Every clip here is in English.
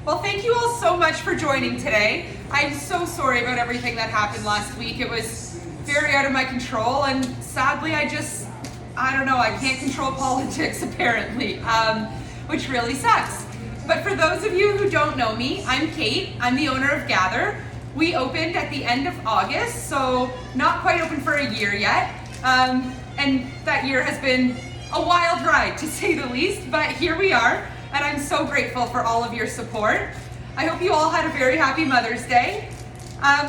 Well, thank you all so much for joining today. I'm so sorry about everything that happened last week. It was very out of my control, and sadly I don't know, I can't control politics apparently, which really sucks. But for those of you who don't know me, I'm Kate. I'm the owner of Gather. We opened at the end of August, so not quite open for a year yet. And that year has been a wild ride, to say the least, but here we are, and I'm so grateful for all of your support. I hope you all had a very happy Mother's Day.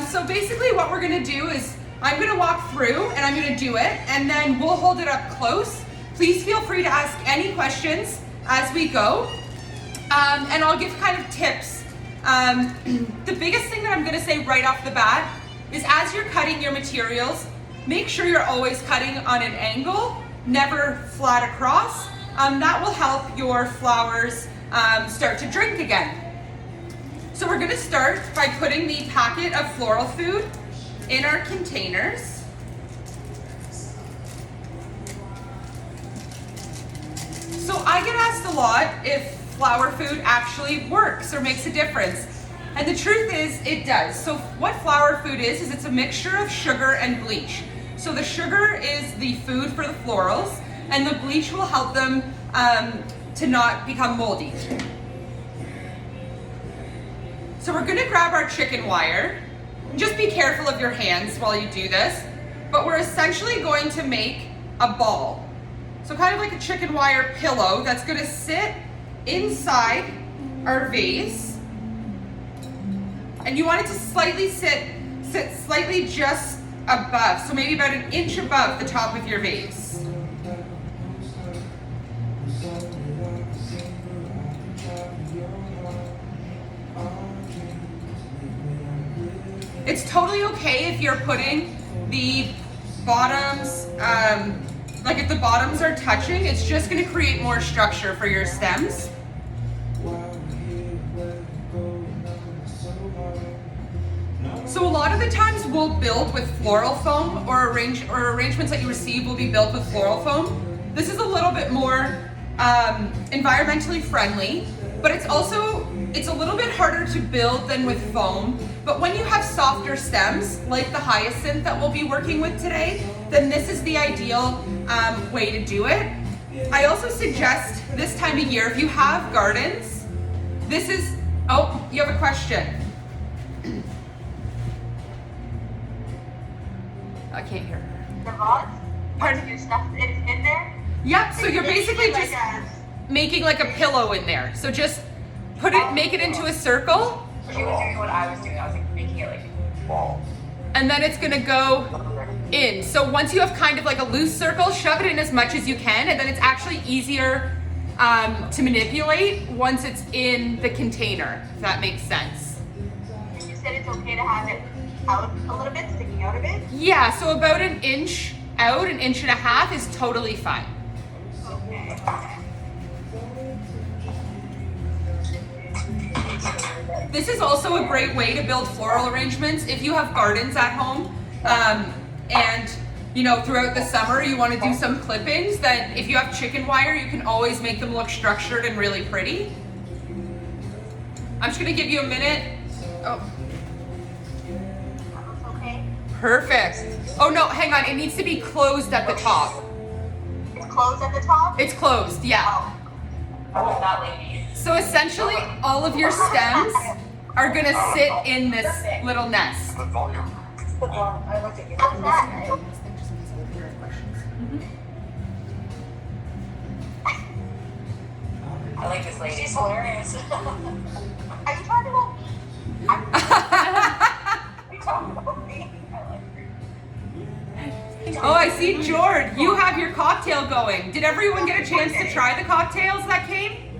So basically what we're gonna do is I'm gonna walk through and I'm gonna do it, and then we'll hold it up close. Please feel free to ask any questions as we go, and I'll give kind of tips. The biggest thing that I'm gonna say right off the bat is as you're cutting your materials, make sure you're always cutting on an angle, never flat across. That will help your flowers start to drink again. So we're gonna start by putting the packet of floral food in our containers. So I get asked a lot if flower food actually works or makes a difference. And the truth is, it does. So what flower food is it's a mixture of sugar and bleach. So the sugar is the food for the florals, and the bleach will help them to not become moldy. So we're gonna grab our chicken wire. Just be careful of your hands while you do this, but we're essentially going to make a ball. So kind of like a chicken wire pillow that's gonna sit inside our vase. And you want it to slightly sit slightly just above, so maybe about an inch above the top of your vase. It's totally okay if you're putting the bottoms, like if the bottoms are touching, it's just gonna create more structure for your stems. So a lot of the times we'll build with floral foam, or arrangements that you receive will be built with floral foam. This is a little bit more environmentally friendly, but it's a little bit harder to build than with foam. But when you have softer stems, like the hyacinth that we'll be working with today, then this is the ideal way to do it. I also suggest this time of year, if you have gardens, oh, you have a question. I can't hear her. The vault? Pardon? Your stuff is in there? Yep, so you're basically just making like a pillow in there. So just make it into a circle. She was doing what I was doing. I was like making it like a ball. And then it's gonna go in. So once you have kind of like a loose circle, shove it in as much as you can, and then it's actually easier to manipulate once it's in the container, if that makes sense. And you said it's okay to have it out a little bit, sticking out a bit? Yeah, so about an inch out, an inch and a half is totally fine. Okay. This is also a great way to build floral arrangements if you have gardens at home, and throughout the summer you want to do some clippings. Then if you have chicken wire, you can always make them look structured and really pretty. I'm just gonna give you a minute. Oh. Okay. Perfect. Oh no, hang on, it needs to be closed at the top. It's closed at the top? It's closed, yeah. Oh. Oh, that lady. So essentially all of your stems are gonna sit in this little nest. I looked at you. How's that? I like this lady. She's hilarious. Are you talking about me? Are you talking about me? I like her. Oh, I see, Jord, you have your cocktail going. Did everyone get a chance to try the cocktails that came?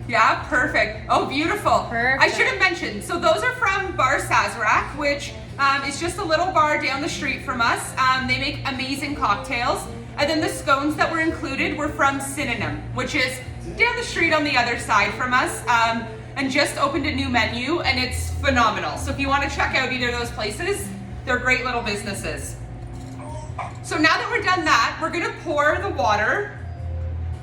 Yeah, perfect. Oh, beautiful. Perfect. I should have mentioned, so those are from Bar Sazerac, which is just a little bar down the street from us. They make amazing cocktails. And then the scones that were included were from Synonym, which is down the street on the other side from us, and just opened a new menu, and it's phenomenal. So if you want to check out either of those places, they're great little businesses. So now that we're done that, we're gonna pour the water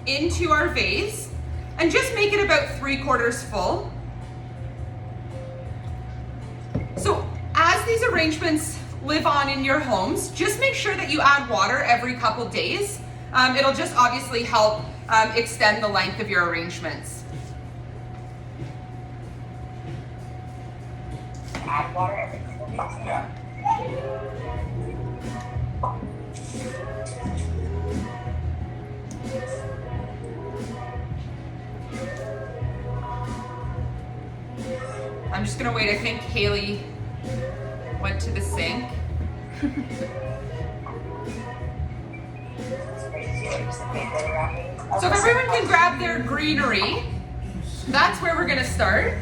into our vase. and just make it about 3/4 full. So as these arrangements live on in your homes, just make sure that you add water every couple days. It'll just obviously help extend the length of your arrangements. Add water every couple days. Yeah. I'm just gonna wait. I think Haley went to the sink. So if everyone can grab their greenery, that's where we're gonna start.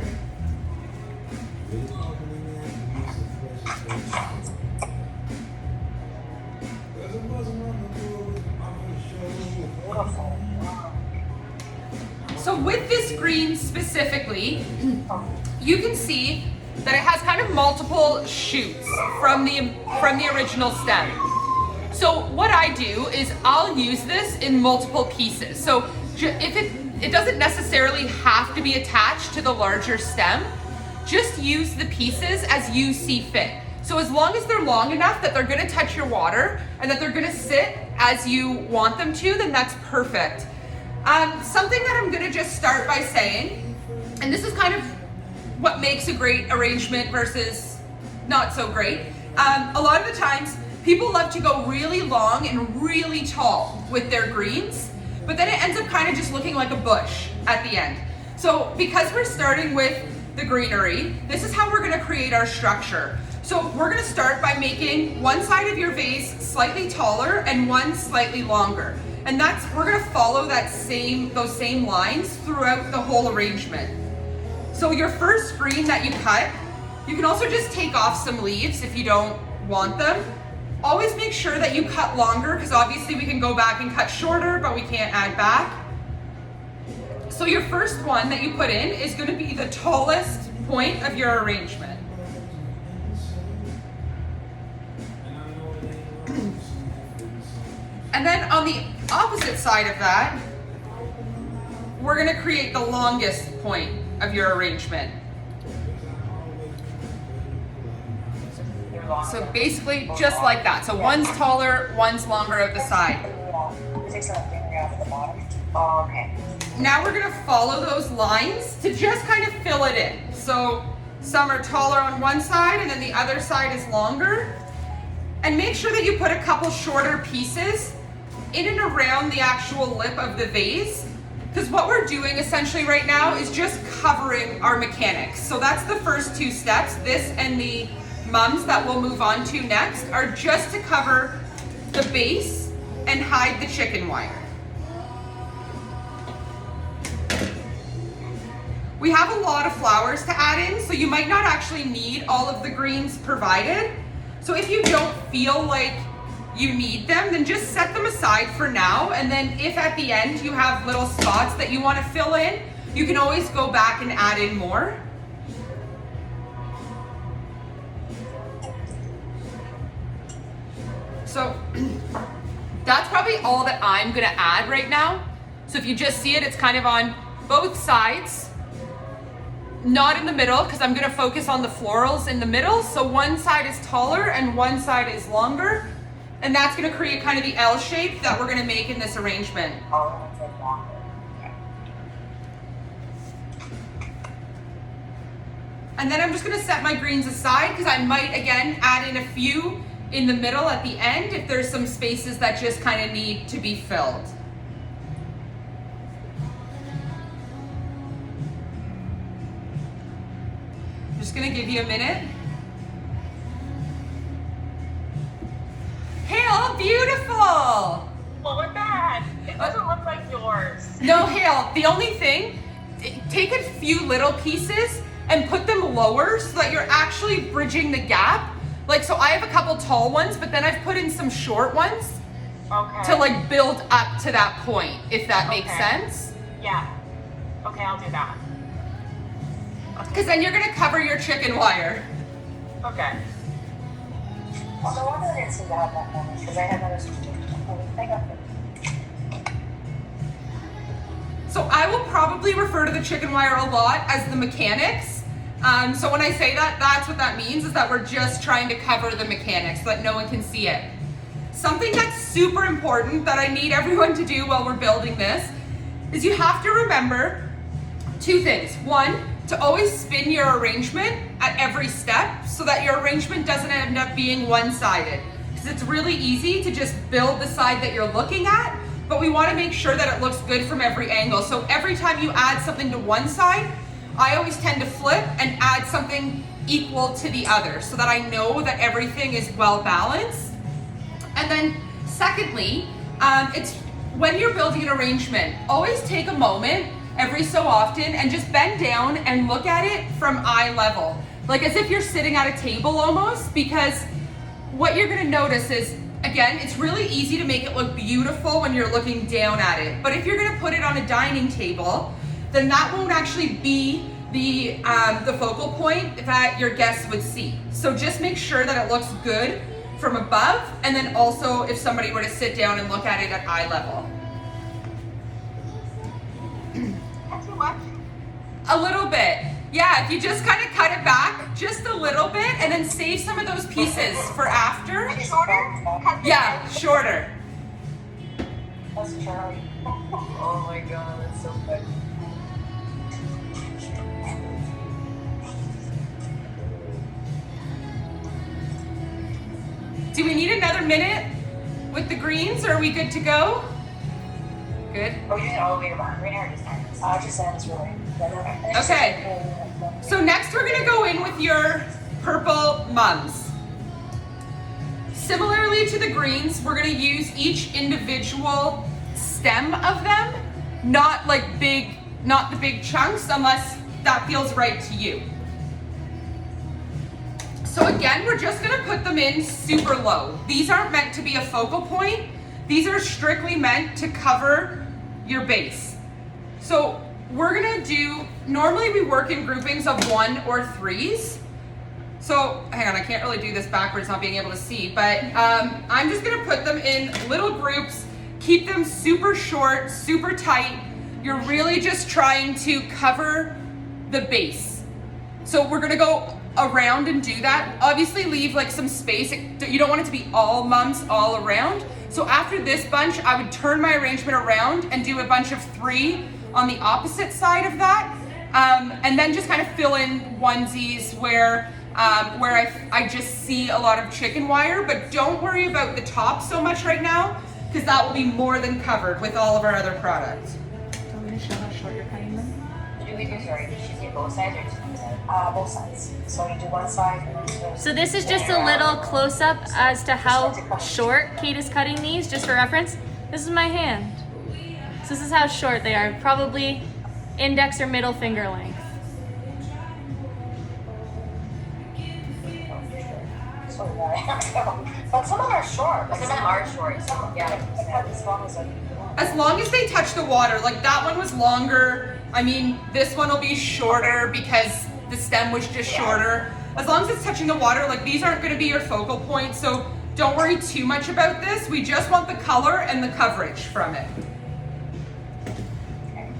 So with this green specifically, you can see that it has kind of multiple shoots from the original stem. So what I do is I'll use this in multiple pieces. So if it doesn't necessarily have to be attached to the larger stem, just use the pieces as you see fit. So as long as they're long enough that they're gonna touch your water and that they're gonna sit as you want them to, then that's perfect. Something that I'm gonna just start by saying, and this is kind of what makes a great arrangement versus not so great. A lot of the times, people love to go really long and really tall with their greens, but then it ends up kind of just looking like a bush at the end. So because we're starting with the greenery, this is how we're gonna create our structure. So we're gonna start by making one side of your vase slightly taller and one slightly longer. And we're gonna follow those same lines throughout the whole arrangement. So your first green that you cut, you can also just take off some leaves if you don't want them. Always make sure that you cut longer, because obviously we can go back and cut shorter, but we can't add back. So your first one that you put in is gonna be the tallest point of your arrangement. And then on the opposite side of that, we're gonna create the longest point of your arrangement. So basically just like that. So one's taller, one's longer at the side. Okay. Now we're gonna follow those lines to just kind of fill it in. So some are taller on one side and then the other side is longer. And make sure that you put a couple shorter pieces in and around the actual lip of the vase, because what we're doing essentially right now is just covering our mechanics. So that's the first two steps. This and the mums that we'll move on to next are just to cover the base and hide the chicken wire. We have a lot of flowers to add in, so you might not actually need all of the greens provided. So if you don't feel like you need them, then just set them aside for now, and then if at the end you have little spots that you want to fill in, you can always go back and add in more. So that's probably all that I'm gonna add right now. So if you just see it, it's kind of on both sides, not in the middle, because I'm gonna focus on the florals in the middle. So one side is taller and one side is longer. And that's gonna create kind of the L shape that we're gonna make in this arrangement. And then I'm just gonna set my greens aside, because I might, again, add in a few in the middle at the end if there's some spaces that just kind of need to be filled. Just gonna give you a minute. Hale, beautiful! What was that? It doesn't look like yours. No, Hale, the only thing, take a few little pieces and put them lower so that you're actually bridging the gap. Like, so I have a couple tall ones, but then I've put in some short ones to like build up to that point, if that makes sense. Yeah. Okay, I'll do that. Because then you're gonna cover your chicken wire. Okay. So I wonder didn't seem to have that moment because I had noticed. So I will probably refer to the chicken wire a lot as the mechanics. So when I say that, that's what that means, is that we're just trying to cover the mechanics so that no one can see it. Something that's super important that I need everyone to do while we're building this is you have to remember two things. One, to always spin your arrangement at every step so that your arrangement doesn't end up being one-sided. Because it's really easy to just build the side that you're looking at, but we want to make sure that it looks good from every angle. So every time you add something to one side, I always tend to flip and add something equal to the other so that I know that everything is well balanced. And then secondly, it's when you're building an arrangement, always take a moment every so often and just bend down and look at it from eye level. Like as if you're sitting at a table almost, because what you're gonna notice is, again, it's really easy to make it look beautiful when you're looking down at it. But if you're gonna put it on a dining table, then that won't actually be the focal point that your guests would see. So just make sure that it looks good from above, and then also if somebody were to sit down and look at it at eye level. That's too much. A little bit. Yeah, if you just kind of cut it back just a little bit and then save some of those pieces for after. Like shorter? Cut the Yeah, edge. shorter. That's Charlie. Oh my god, that's so funny. Do we need another minute with the greens, or are we good to go? Good. Oh, you did it all the way around. Right now, just ends. Just ends really. Okay. So next we're gonna go in with your purple mums. Similarly to the greens, we're gonna use each individual stem of them, not the big chunks, unless that feels right to you. So again, we're just gonna put them in super low. These aren't meant to be a focal point. These are strictly meant to cover your base. So we're gonna do, normally we work in groupings of 1 or 3s. So hang on, I can't really do this backwards, not being able to see, but I'm just gonna put them in little groups, keep them super short, super tight. You're really just trying to cover the base. So we're gonna go around and do that. Obviously leave like some space. You don't want it to be all mums all around. So after this bunch, I would turn my arrangement around and do a bunch of 3 on the opposite side of that. And then just kind of fill in onesies where I just see a lot of chicken wire, but don't worry about the top so much right now, because that will be more than covered with all of our other products. Do you want me to show how short you're cutting them? Do we do, sorry, did you say both sides or just one side? Both sides. So you do one side and then you do. So this is just a little close-up as to how short Kate is cutting these, just for reference. This is my hand. So this is how short they are, probably index or middle finger length. So yeah. But some of them are short. Some of them are short. Yeah. I cut as long as I can. As long as they touch the water, like that one was longer. I mean, this one will be shorter because the stem was just shorter. As long as it's touching the water, like these aren't gonna be your focal point, so don't worry too much about this. We just want the color and the coverage from it.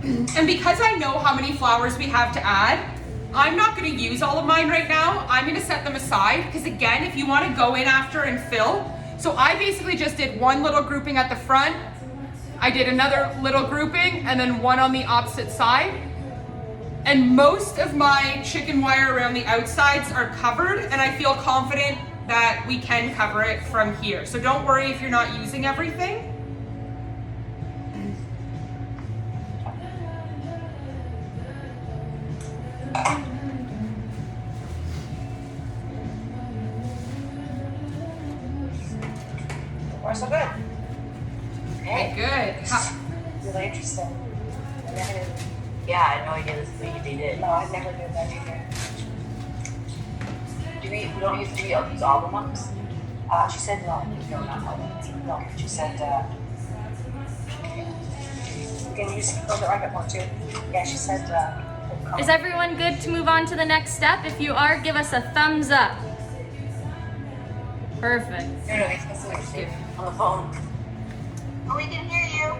And because I know how many flowers we have to add, I'm not gonna use all of mine right now. I'm gonna set them aside, because again, if you wanna go in after and fill, so I basically just did one little grouping at the front, I did another little grouping, and then one on the opposite side. And most of my chicken wire around the outsides are covered, and I feel confident that we can cover it from here. So don't worry if you're not using everything. We're so good. Okay, good. Really interesting. I never did. Yeah, I had no idea this is what they did. No, I never did that either. We don't use all the ones? She said no. No, not all of them. No, she said, can you use the rocket one too? Yeah, she said, Is everyone good to move on to the next step? If you are, give us a thumbs up. Perfect. No, no, it's supposed on the phone. Oh, we can hear you.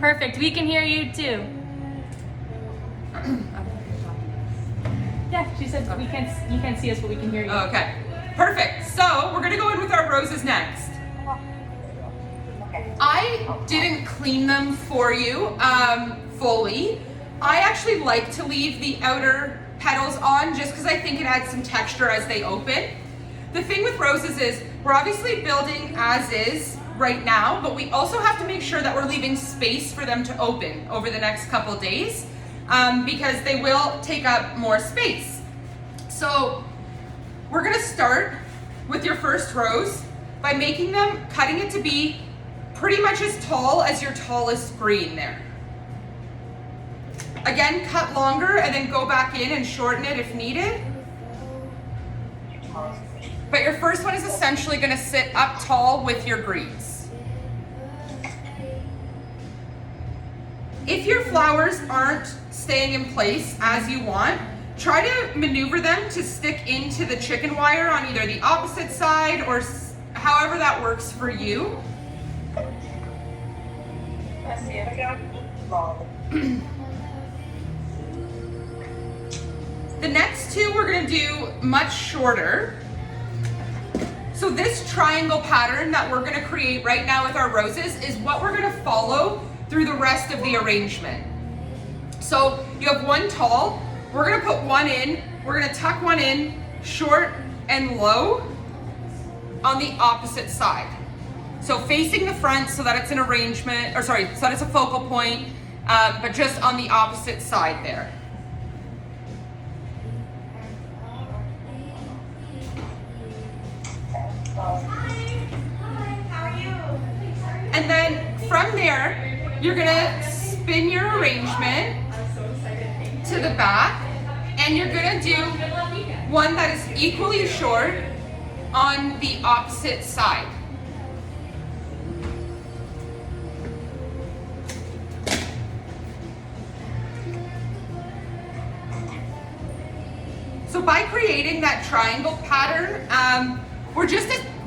Perfect. We can hear you too. Yeah, she said we can't. You can't see us, but we can hear you. Okay, perfect. So we're gonna go in with our roses next. Okay. I didn't clean them for you fully. I actually like to leave the outer petals on just because I think it adds some texture as they open. The thing with roses is we're obviously building as is right now, but we also have to make sure that we're leaving space for them to open over the next couple days because they will take up more space. So we're gonna start with your first rose by making them, cutting it to be pretty much as tall as your tallest green there. Again, cut longer and then go back in and shorten it if needed. But your first one is essentially gonna sit up tall with your greens. If your flowers aren't staying in place as you want, try to maneuver them to stick into the chicken wire on either the opposite side or however that works for you. The next two we're gonna do much shorter. So this triangle pattern that we're gonna create right now with our roses is what we're gonna follow through the rest of the arrangement. So you have one tall, we're gonna put one in, we're gonna tuck one in, short and low on the opposite side. So facing the front so that it's an arrangement, or sorry, so that it's a focal point, but just on the opposite side there. And then from there, you're gonna spin your arrangement to the back, and you're gonna do one that is equally short on the opposite side. So by creating that triangle pattern,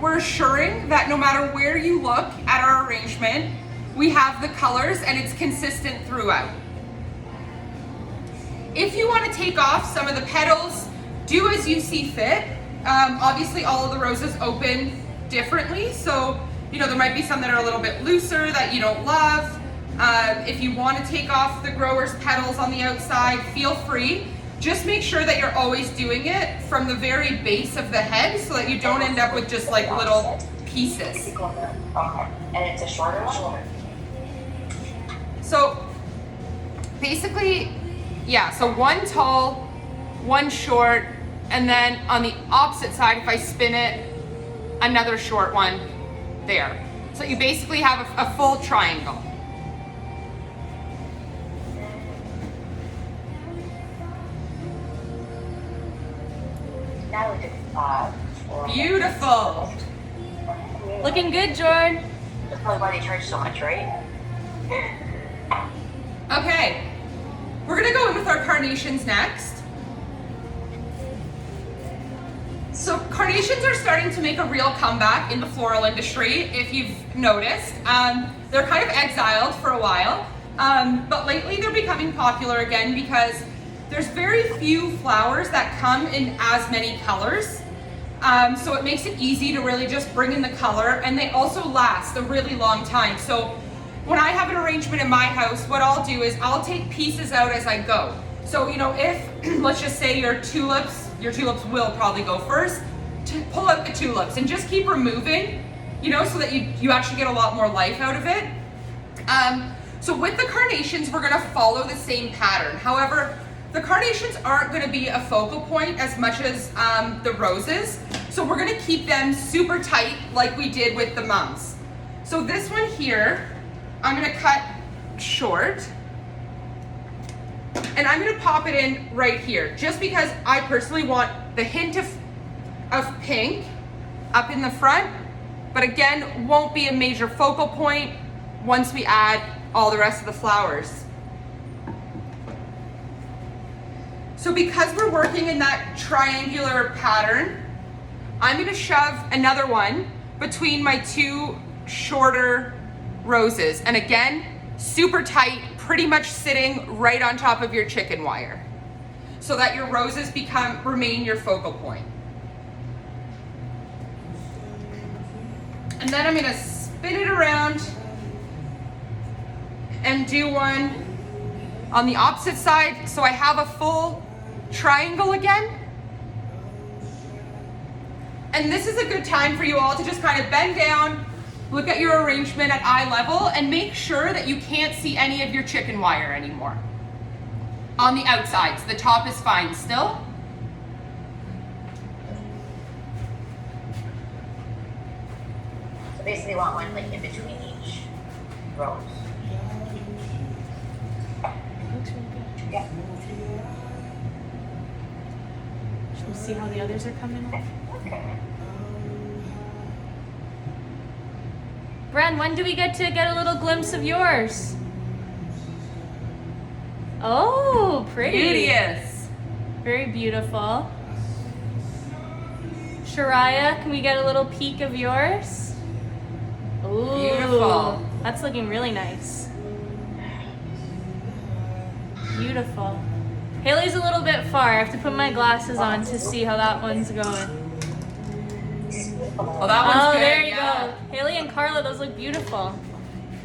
we're assuring that no matter where you look at our arrangement, we have the colors and it's consistent throughout. If you want to take off some of the petals, do as you see fit. Obviously all of the roses open differently, so there might be some that are a little bit looser that you don't love. If you want to take off the grower's petals on the outside, feel free. Just make sure that you're always doing it from the very base of the head so that you don't end up with just like little pieces. Okay. And it's a shorter one? So basically, yeah, so one tall, one short, and then on the opposite side, if I spin it, another short one there. So you basically have a full triangle. Now we did floral. Beautiful. Looking good, Jordan. That's probably why they charge so much, right? Okay, we're gonna go in with our carnations next. So carnations are starting to make a real comeback in the floral industry, if you've noticed. They're kind of exiled for a while, but lately they're becoming popular again because there's very few flowers that come in as many colors. So it makes it easy to really just bring in the color, and they also last a really long time. So when I have an arrangement in my house, what I'll do is I'll take pieces out as I go. So, if, let's just say your tulips will probably go first, to pull out the tulips and just keep removing, so that you actually get a lot more life out of it. So with the carnations, we're gonna follow the same pattern. However, the carnations aren't gonna be a focal point as much as the roses. So we're gonna keep them super tight like we did with the mums. So this one here, I'm gonna cut short, and I'm gonna pop it in right here, just because I personally want the hint of pink up in the front, but again, won't be a major focal point once we add all the rest of the flowers. So because we're working in that triangular pattern, I'm gonna shove another one between my two shorter roses. And again, super tight, pretty much sitting right on top of your chicken wire, so that your roses remain your focal point. And then I'm gonna spin it around and do one on the opposite side, so I have a full triangle again. And this is a good time for you all to just kind of bend down, look at your arrangement at eye level, and make sure that you can't see any of your chicken wire anymore. On the outsides, the top is fine still. So basically, you want one like in between each rose. Looks really good. Yeah. Should we see how the others are coming off? Okay. Bren, when do we get to get a little glimpse of yours? Oh, pretty. Beauteous. Very beautiful. Shariah, can we get a little peek of yours? Ooh, Beautiful. That's looking really nice. Beautiful. Haley's a little bit far. I have to put my glasses on to see how that one's going. Oh, that one's Oh, good. there you yeah. go. Haley and Carla, those look beautiful.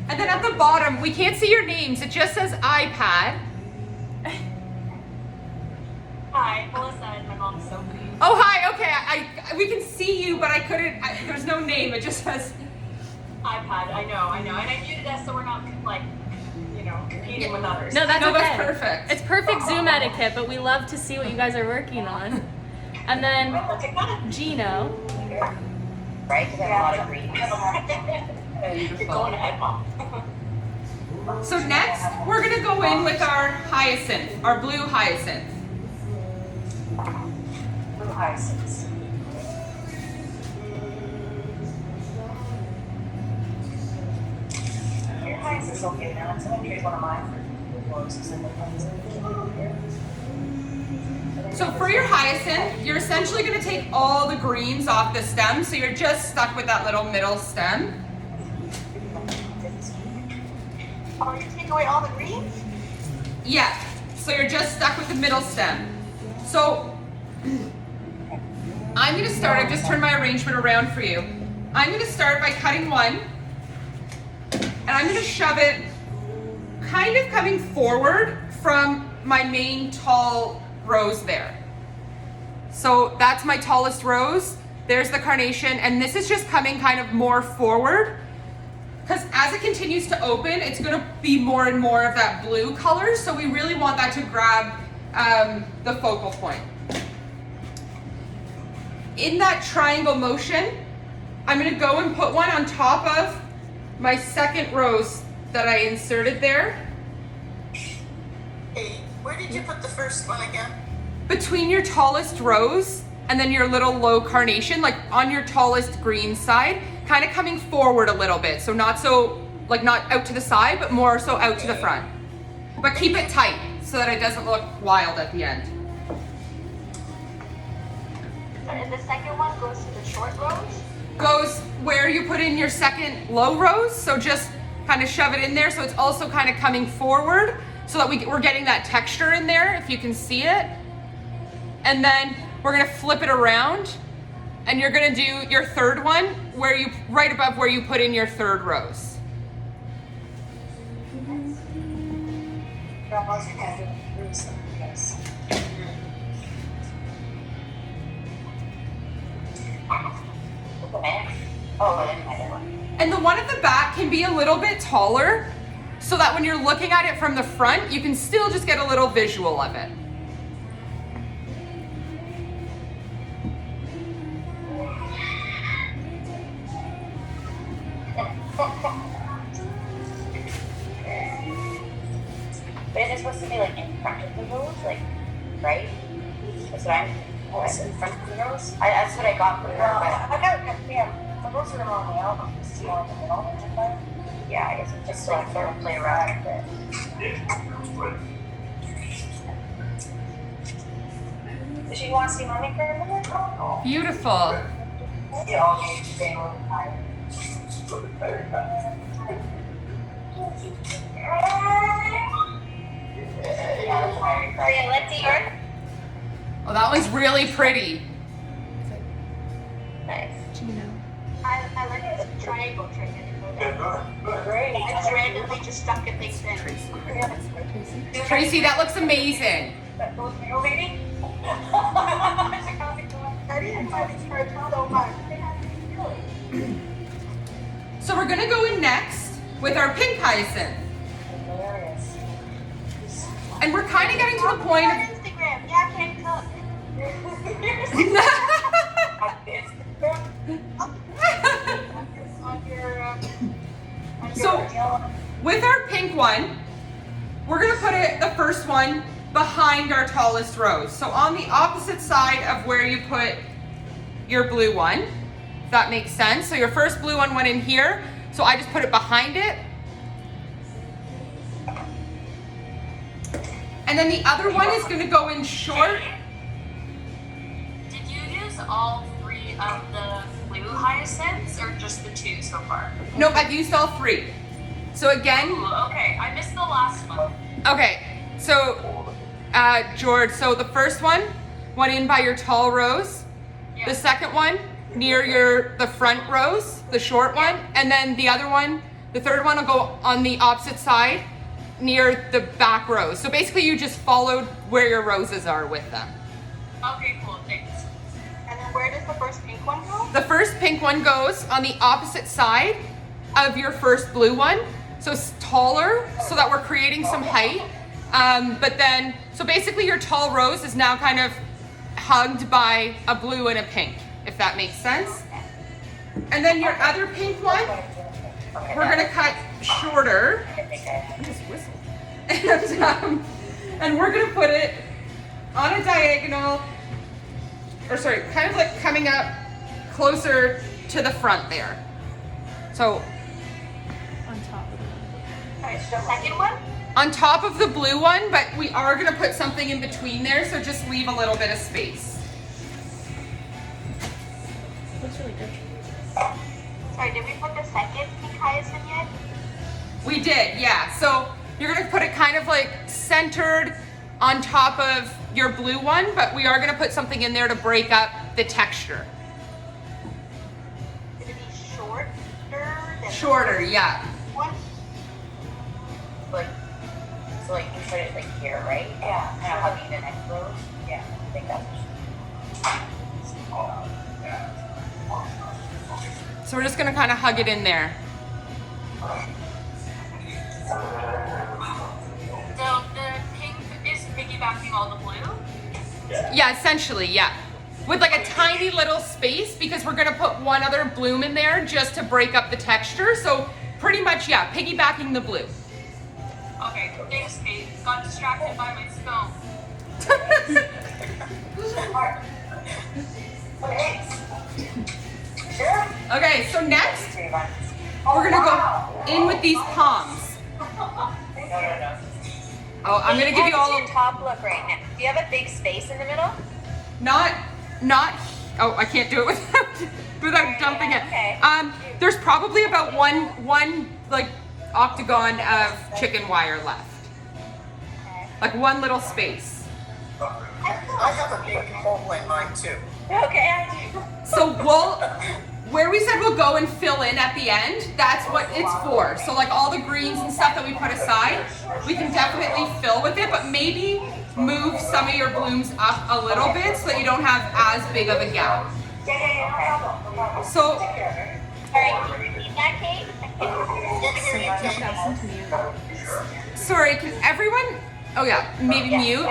And then at the bottom, we can't see your names. It just says iPad. Hi, Melissa and my mom Sophie. Oh, hi. Okay, we can see you, but I couldn't. There's no name. It just says. iPad, I know. And I muted us so we're not like, competing with others. No, that's No, okay. that's perfect. It's perfect Zoom etiquette, but we love to see what you guys are working on. And then Gino. Right? Because I have a lot of green. You're going ahead, Mom. So next, we're gonna go in with our hyacinth, our blue hyacinth. Blue hyacinths. Your hyacinth's okay now. It's gonna use one of mine for roses and the ones So for your hyacinth, you're essentially gonna take all the greens off the stem, so you're just stuck with that little middle stem. Oh, you take away all the greens? Yeah, so you're just stuck with the middle stem. So I'm gonna start, I've just turned my arrangement around for you. I'm gonna start by cutting one, and I'm gonna shove it kind of coming forward from my main tall rose there. So that's my tallest rose. There's the carnation, and this is just coming kind of more forward, because as it continues to open, it's gonna be more and more of that blue color, so we really want that to grab the focal point. In that triangle motion, I'm gonna go and put one on top of my second rose that I inserted there. Hey, where did you put the first one again? Between your tallest rose and then your little low carnation, like on your tallest green side, kind of coming forward a little bit. So not so, like not out to the side, but more so out to the front. But keep it tight so that it doesn't look wild at the end. And the second one goes to the short rose? Goes where you put in your second low rose, so just kind of shove it in there so it's also kind of coming forward so that we're getting that texture in there, if you can see it. And then we're gonna flip it around, and you're gonna do your third one where you, right above where you put in your third rose. Yes. Oh, I didn't have one. And the one at the back can be a little bit taller so that when you're looking at it from the front, you can still just get a little visual of it. But is it supposed to be like in front of the rose, like, right? That's what I'm. Oh, it's in front of the rose. That's what I got from her. But I got it, yeah. The roses are on the album. It's more in the middle. yeah, I guess it's just like sort of play around with it. Does she want to see mommy for a minute? Oh, Beautiful. yeah, all the family. Yeah, let's see yours. Oh, that one's really pretty. Nice. I like this triangle trick. Great. I just randomly just stuck a things in. Tracy, that looks amazing. That goes for you, lady. I didn't buy these for so much. So we're gonna go in next with our pink hyacinth. Hilarious. And we're kind of getting to the point On Instagram, yeah, I can cook. On your, So with our pink one, we're gonna put it, the first one, behind our tallest rose. So on the opposite side of where you put your blue one, if that makes sense. So your first blue one went in here, so I just put it behind it. And then the other one is gonna go in short. Did you use all 3 of the blue hyacinths or just the 2 so far? Nope, I've used all 3. So again, Ooh, okay, I missed the last one. okay, so George, so the first one went in by your tall rose. Yeah. The second one near the front rose, the short one, and then the other one, the third one will go on the opposite side near the back rose. So basically you just followed where your roses are with them. Okay, cool, thanks. and then where does the first pink one go? The first pink one goes on the opposite side of your first blue one. So it's taller so that we're creating some height. But then, so basically your tall rose is now kind of hugged by a blue and a pink, if that makes sense. And then your other pink one, we're gonna cut shorter. I just whistled. And we're gonna put it on a diagonal, or sorry, kind of like coming up closer to the front there. So On top of it. Alright, so the second one? on top of the blue one, but we are gonna put something in between there, so just leave a little bit of space. Looks really good. Sorry, did we put the second pink hyacinth yet? We did, yeah. So you're gonna put it kind of like centered on top of your blue one, but we are gonna put something in there to break up the texture. Did it be shorter than Shorter, yeah. one? So you put it like here, right? Yeah. Kind of hugging the next rose. Yeah, I think that's. So we're just gonna kind of hug it in there. So the pink is piggybacking all the blue? Yeah, essentially, yeah. With like a tiny little space because we're gonna put one other bloom in there just to break up the texture. So pretty much, yeah, piggybacking the blue. Okay, thanks, Kate. Got distracted by my scone. Okay, so next we're gonna go in with these palms. Oh, I'm gonna give you How does all your top look right now? Do you have a big space in the middle? not. Oh, I can't do it without dumping it. Okay. There's probably about one like octagon of chicken wire left. Like one little space. I have a big hole in mine too. Okay, I do. So where we said we'll go and fill in at the end, that's what it's for. So like all the greens and stuff that we put aside, we can definitely fill with it, but maybe move some of your blooms up a little bit so that you don't have as big of a gap. So, Alright, can you repeat that, Kate? You should have some to mute. sorry, can everyone, oh yeah, maybe mute?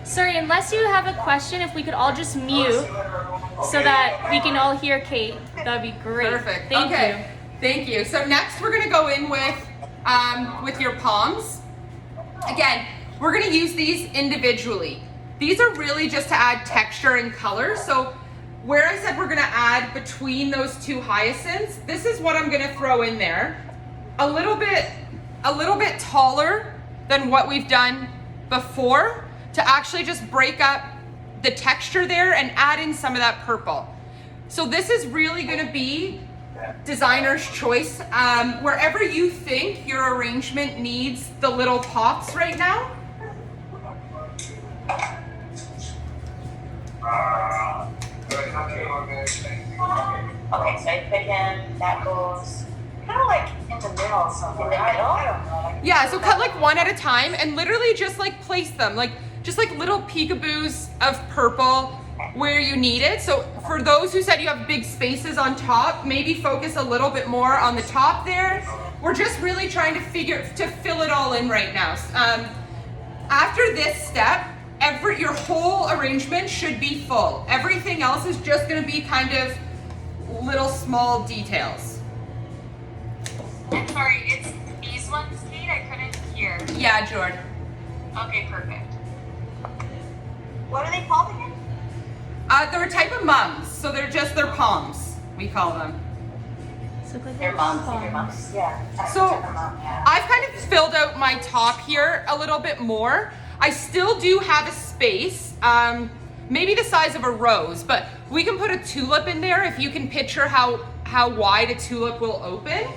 Sorry, unless you have a question, if we could all just mute so that we can all hear Kate, that'd be great. Perfect. Thank Okay. you. Thank you. So next we're gonna go in with your palms. Again, we're gonna use these individually. These are really just to add texture and color. So where I said we're gonna add between those two hyacinths, this is what I'm gonna throw in there. A little bit taller than what we've done before to actually just break up the texture there and add in some of that purple. So this is really going to be designer's choice. Wherever you think your arrangement needs the little pops right now. Okay, so I put him, that goes Kind of like in the middle somewhere. In the middle? I don't know. Like, Yeah, so cut like one at a time and literally just like place them, like just like little peekaboos of purple where you need it. So for those who said you have big spaces on top, maybe focus a little bit more on the top there. We're just really trying to fill it all in right now. After this step, your whole arrangement should be full. Everything else is just going to be kind of little small details. I'm sorry, it's these ones, Kate? I couldn't hear. Yeah, Jordan. Okay, perfect. What are they called again? They're a type of mums, so they're just their palms, we call them. So look like Your little mom's and your pom-poms. mom's. yeah. So Check them out, yeah. I've kind of filled out my top here a little bit more. I still do have a space, maybe the size of a rose, but we can put a tulip in there if you can picture how wide a tulip will open.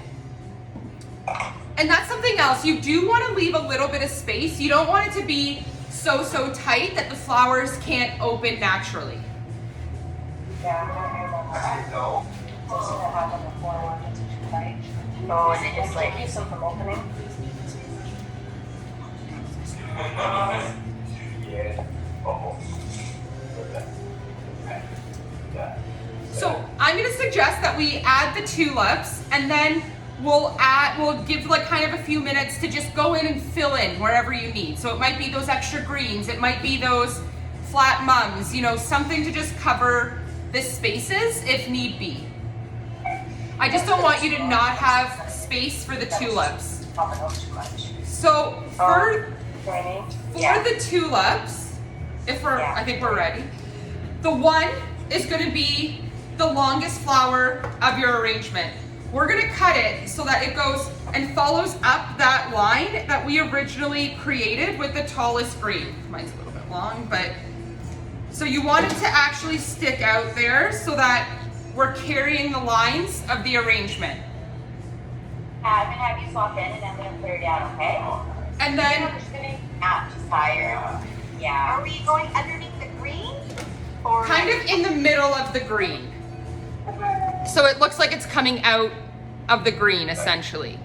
And that's something else. You do want to leave a little bit of space. You don't want it to be so tight that the flowers can't open naturally. Yeah, I'm gonna hear that. No. I've seen that happen before when it's too tight. Oh, and it just Like, like, keeps them from opening. Yeah. Oh. So I'm going to suggest that we add the tulips and then we'll give like kind of a few minutes to just go in and fill in wherever you need. So it might be those extra greens, it might be those flat mums, you know, something to just cover the spaces if need be. I just don't want you to not have space for the tulips. Popping out too much. So for Training. the tulips, I think we're ready. The one is going to be the longest flower of your arrangement. We're going to cut it so that it goes and follows up that line that we originally created with the tallest green. Mine's a little bit long, but so you want it to actually stick out there so that we're carrying the lines of the arrangement. I'm gonna have you swap in and I'm gonna put her down, okay? And You're then just gonna just higher. Yeah. Are we going underneath the green? Or kind of in the middle of the green. So it looks like it's coming out of the green essentially.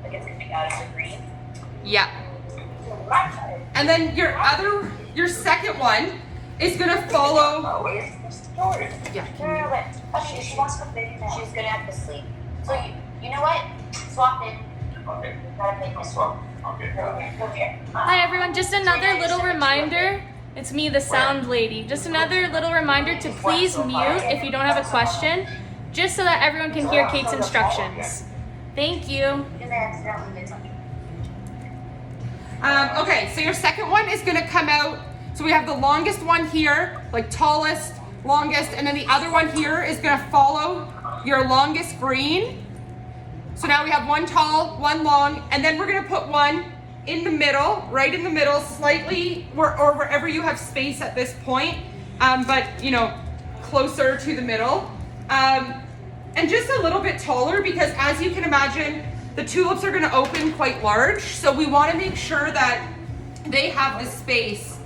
Like it's coming out of the green. Yeah. And then your second one is gonna follow. Yeah. She wants to play now. She's gonna have to sleep. So you know what? Swap in. Okay. Gotta make this Swap. Okay. Come here. Hi everyone, just another little reminder. It's me, the sound lady. Just another little reminder to please mute if you don't have a question, just so that everyone can hear Kate's instructions. Thank you. In there accidentally did something. Okay, so your second one is gonna come out. So we have the longest one here, like tallest, longest, and then the other one here is gonna follow your longest green. So now we have one tall, one long, and then we're gonna put one in the middle, right in the middle, slightly, or wherever you have space at this point, but you know, closer to the middle. And just a little bit taller because as you can imagine, the tulips are gonna open quite large, so we wanna make sure that they have the space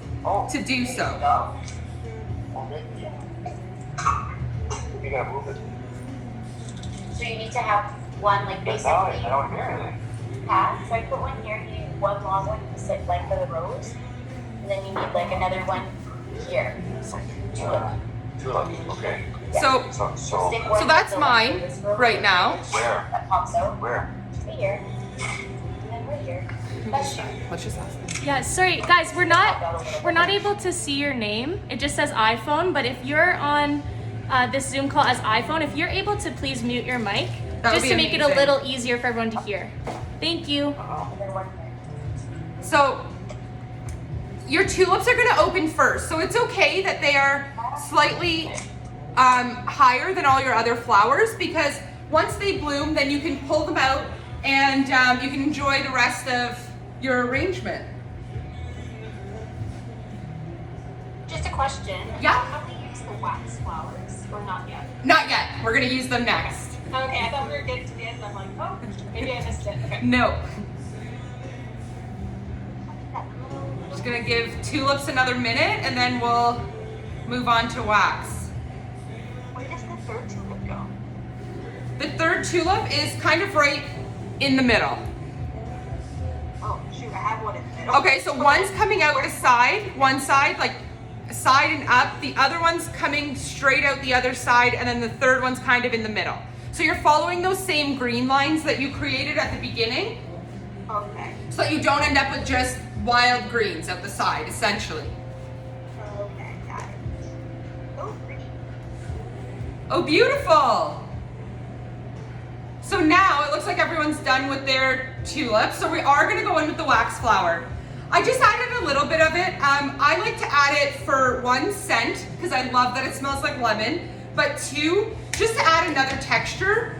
to do so. You gotta move it. So you need to have one like That's how basically I don't hear anything. half. So I put one here, you need one long one to sit like for the rose. And then you need like another one here. Tulip. Okay. So Stick one that's with the mine length of this rose right now. Where? that pops out. Where? Right here. And then right here. That's you. Let's just ask them. Yeah, sorry guys, we're not able to see your name. It just says iPhone, but if you're on this Zoom call as iPhone, if you're able to please mute your mic, That would just be to make it a amazing. little easier for everyone to hear. Thank you. And then one here. So your tulips are gonna open first. So it's okay that they are slightly higher than all your other flowers because once they bloom, then you can pull them out and you can enjoy the rest of your arrangement. Just a question. Yeah. How many use the wax flowers or not yet? Not yet. We're gonna use them next. Okay, I thought we were getting to the end and I'm like, oh, maybe I missed it. Okay. No. Just gonna give tulips another minute and then we'll move on to wax. Where does the third tulip go? The third tulip is kind of right in the middle. Oh, shoot, I have one in the middle. Okay, so one's coming out the side, one side, like side and up. The other one's coming straight out the other side, and then the third one's kind of in the middle. So you're following those same green lines that you created at the beginning, Okay. so that you don't end up with just wild greens out the side, essentially. Okay, got it. Oh, pretty. Oh, beautiful. So now it looks like everyone's done with their tulips. So we are gonna go in with the wax flower. I just added a little bit of it. I like to add it for one, scent, because I love that it smells like lemon, but two, just to add another texture.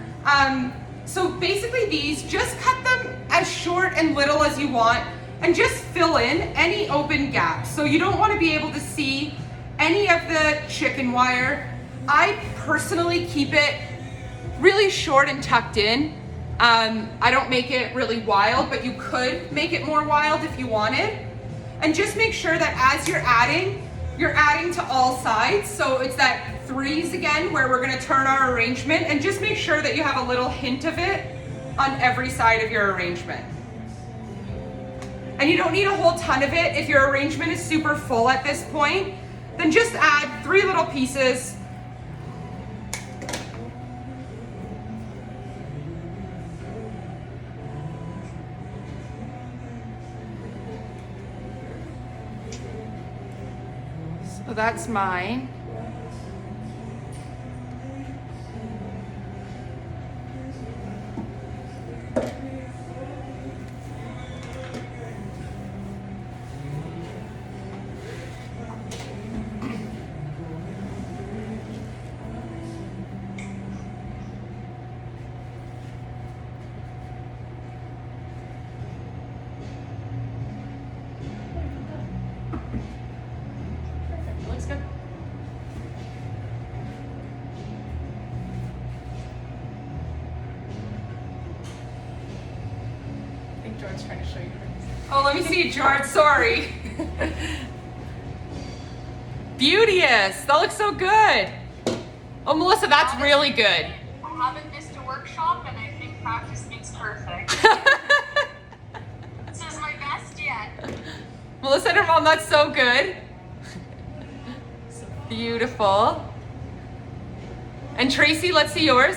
So basically these, just cut them as short and little as you want and just fill in any open gaps. So you don't want to be able to see any of the chicken wire. I personally keep it really short and tucked in. I don't make it really wild, but you could make it more wild if you wanted. And just make sure that as you're adding to all sides. So it's that threes again, where we're gonna turn our arrangement, and just make sure that you have a little hint of it on every side of your arrangement. And you don't need a whole ton of it. If your arrangement is super full at this point, then just add 3 little pieces. So that's mine. Looks good. I think George's trying to show you hers. Oh, let me see, George, sorry. Beauteous, that looks so good. Oh, Melissa, that's really good. I haven't missed a workshop and I think practice makes perfect. This is my best yet. Melissa and her mom, that's so good. Beautiful. And Tracy, let's see yours.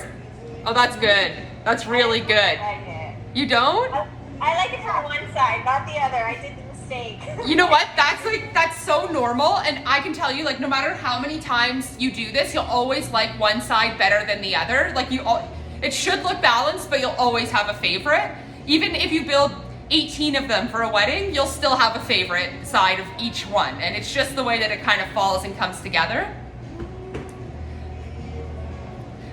Oh, that's good. That's really good. I like it. You don't? I like it from one side, not the other. I did the mistake. You know what? That's so normal, and I can tell you, like, no matter how many times you do this, you'll always like one side better than the other. Like it should look balanced, but you'll always have a favorite. Even if you build 18 of them for a wedding, you'll still have a favorite side of each one, and it's just the way that it kind of falls and comes together.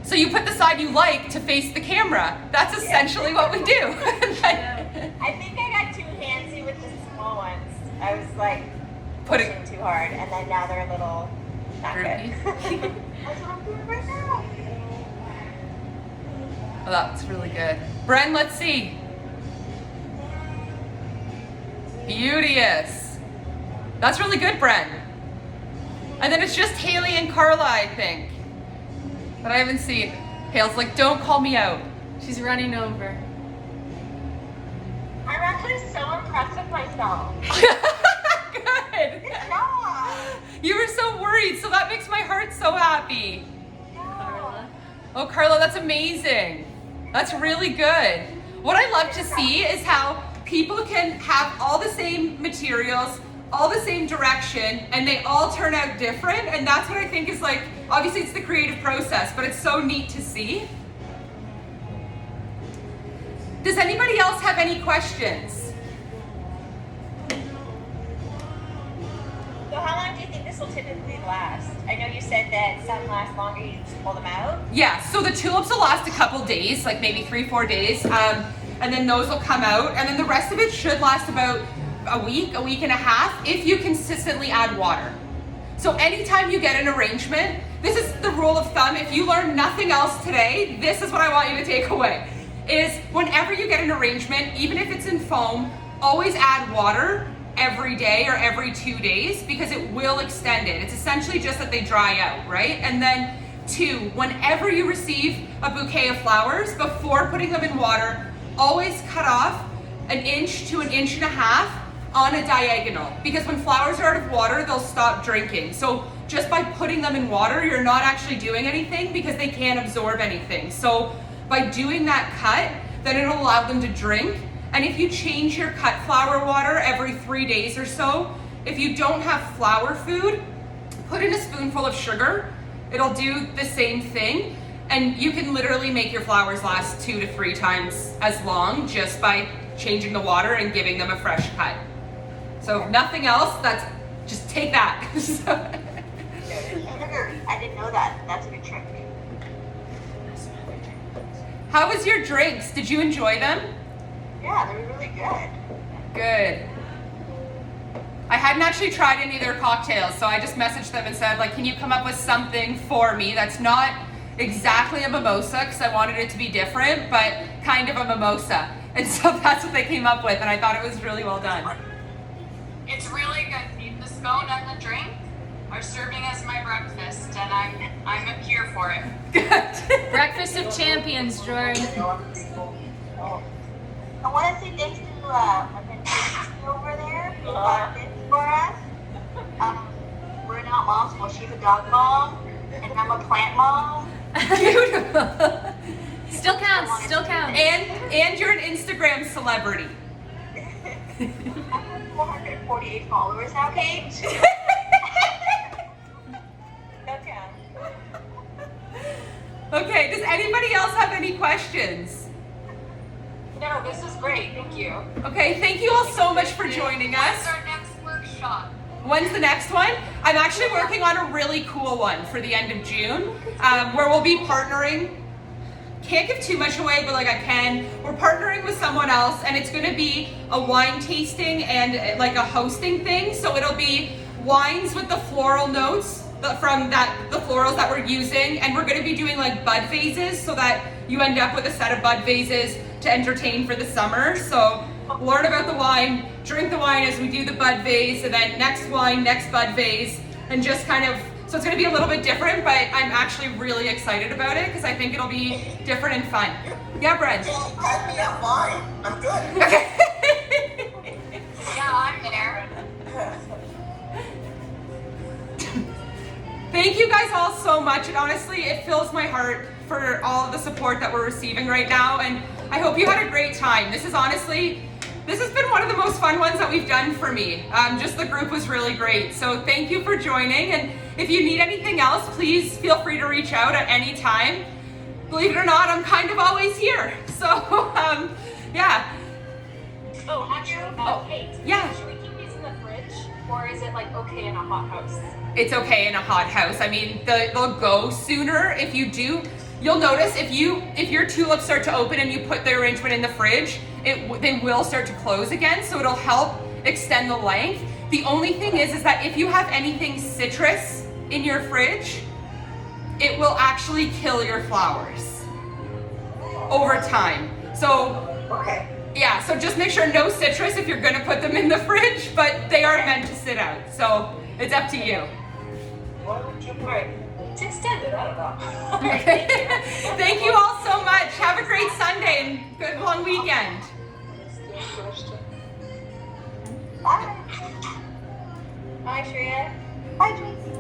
So you put the side you like to face the camera. That's essentially what we do. I think I got too handsy with the small ones. I was like pushing too hard, and then now they're a little not good. That's what I'm doing right now. Oh, that's really good. Bren, let's see. Beauteous. That's really good, Bren. And then it's just Haley and Carla, I think. But I haven't seen. Hale's like, don't call me out. She's running over. I'm actually so impressed with myself. Good. Good job. You were so worried, so that makes my heart so happy. Carla. Oh, Carla, that's amazing. That's really good. What I love to see is how people can have all the same materials, all the same direction, and they all turn out different. And that's what I think is like, obviously it's the creative process, but it's so neat to see. Does anybody else have any questions? So how long do you think this will typically last? I know you said that some last longer, you just pull them out. Yeah, so the tulips will last a couple days, like maybe 3-4 days, and then those will come out, and then the rest of it should last about a week and a half if you consistently add water. So anytime you get an arrangement, this is the rule of thumb. If you learn nothing else today, this is what I want you to take away. Is whenever you get an arrangement, even if it's in foam, always add water every day or every 2 days because it will extend it. It's essentially just that they dry out, right? And then 2, whenever you receive a bouquet of flowers, before putting them in water, always cut off 1 inch to 1.5 inches on a diagonal, because when flowers are out of water, they'll stop drinking. So just by putting them in water, you're not actually doing anything because they can't absorb anything. So by doing that cut, then it'll allow them to drink. And if you change your cut flower water every 3 days or so, if you don't have flower food, put in a spoonful of sugar. It'll do the same thing. And you can literally make your flowers last 2 to 3 times as long just by changing the water and giving them a fresh cut. So if nothing else, that's just take that. I didn't know that. That's a good trick. How was your drinks? Did you enjoy them? Yeah, they were really good. Good. I hadn't actually tried any of their cocktails, so I just messaged them and said, like, can you come up with something for me that's not exactly a mimosa, because I wanted it to be different, but kind of a mimosa. And so that's what they came up with, and I thought it was really well done. It's really good. The scone and the drink are serving as my breakfast, and I'm here for it. Good. Breakfast of champions, Jordan. I want to say thanks to my friend Tracy over there who bought this for us. We're not moms. Well, she's a dog mom, and I'm a plant mom. Beautiful. Still counts, still counts. And you're an Instagram celebrity. I have 448 followers now, Kate. Okay. Okay, does anybody else have any questions? No, this is great. Thank you. Okay, thank you all so much for joining us. When's our next workshop? When's the next one? I'm actually working on a really cool one for the end of June, where we'll be partnering. Can't give too much away, but like I can. We're partnering with someone else, and it's going to be a wine tasting and like a hosting thing. So it'll be wines with the floral notes from the florals that we're using, and we're going to be doing like bud vases so that you end up with a set of bud vases to entertain for the summer. So learn about the wine, drink the wine as we do the bud vase, and then next wine, next bud vase, and just kind of, so it's gonna be a little bit different, but I'm actually really excited about it because I think it'll be different and fun. Yeah, Brent? Add me up, fine. I'm good. Okay. Yeah, I'm there. Thank you guys all so much, and honestly, it fills my heart for all of the support that we're receiving right now, and I hope you had a great time. This has been one of the most fun ones that we've done for me. Just the group was really great. So thank you for joining. And if you need anything else, please feel free to reach out at any time. Believe it or not, I'm kind of always here. So yeah. Oh, Andrew, Kate. Yeah. Should we keep these in the fridge, or is it like okay in a hot house? It's okay in a hot house. I mean, they'll go sooner if you do. You'll notice if your tulips start to open and you put the arrangement in the fridge, they will start to close again, so it'll help extend the length. The only thing is that if you have anything citrus in your fridge, it will actually kill your flowers over time. So, Okay. yeah, so just make sure no citrus if you're gonna put them in the fridge, but they are meant to sit out, so it's up to you. Alright. It's extended, I don't know. Thank you all so much. Have a great Sunday and good long weekend. Bye. Bye, Shreya. Bye, Tracy.